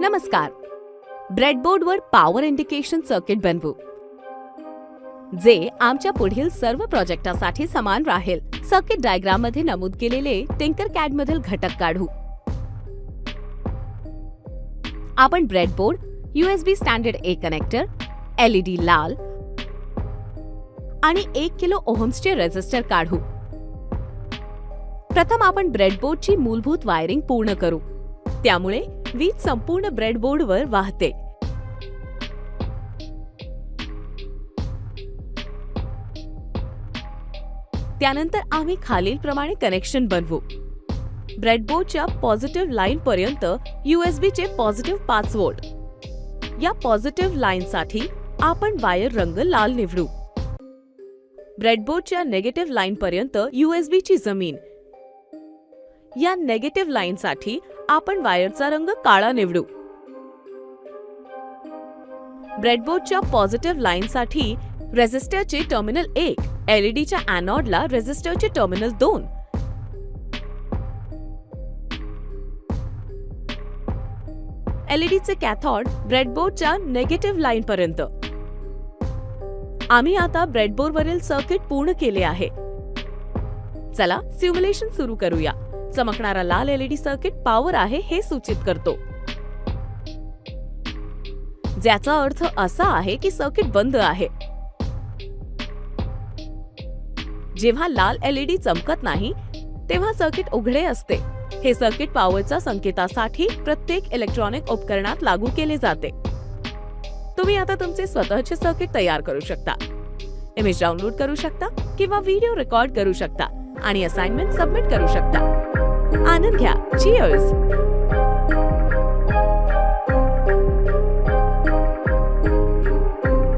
नमस्कार. ब्रेडबोर्डवर power indication circuit बनवू जे आमच्या पुढील सर्व प्रोजेक्टासाठी समान राहील. सर्किट डायग्राम मध्ये नमूद केलेले टिंकरकॅड मधील घटक काढू. आपण breadboard, USB standard A connector, LED लाल आणि 1 किलो ओहम्सचे रेझिस्टर काढू. प्रथम आपण ब्रेडबोर्डची मूलभूत वायरिंग पूर्ण करू. त्यामुळे वीज संपूर्ण ब्रेडबोर्डवर वाहते. त्यानंतर आम्ही खालीलप्रमाणे कनेक्शन बनवू. ब्रेडबोर्डच्या पॉझिटिव्ह लाईन पर्यंत USB चे पॉझिटिव्ह 5 व्होल्ट. या पॉझिटिव्ह लाईनसाठी आपण वायर रंग लाल निवडू. ब्रेडबोर्डच्या नेगेटिव्ह लाईन पर्यंत USB ची जमीन. या नेगेटिव्ह लाईनसाठी आपण वायरचा रंग काळा निवडू. ब्रेडबोर्डच्या पॉझिटिव्ह लाईनसाठी रेझिस्टरचे टर्मिनल 1, LEDच्या एनोडला रेझिस्टरचे टर्मिनल 2. LEDचे कॅथोड ब्रेडबोर्डच्या नेगेटिव्ह लाईन पर्यंत. आम्ही आता ब्रेडबोर्डवरील सर्किट पूर्ण केले आहे. चला सिम्युलेशन सुरू करूया. चमकणारा लाल LED सर्किट पॉवर आहे हे सूचित करतो, ज्याचा अर्थ असा आहे की सर्किट बंद आहे. जेव्हा लाल LED चमकत नाही तेव्हा सर्किट उघडे असते. हे सर्किट पॉवरच्या संकेतासाठी प्रत्येक इलेक्ट्रॉनिक उपकरणात लागू केले जाते. तुम्ही आता तुमचे स्वतःचे सर्किट तयार करू शकता, इमेज डाउनलोड करू शकता किंवा व्हिडिओ रेकॉर्ड करू शकता आणि असाइनमेंट सबमिट करू शकता. आनंद घ्या. चीयर्स.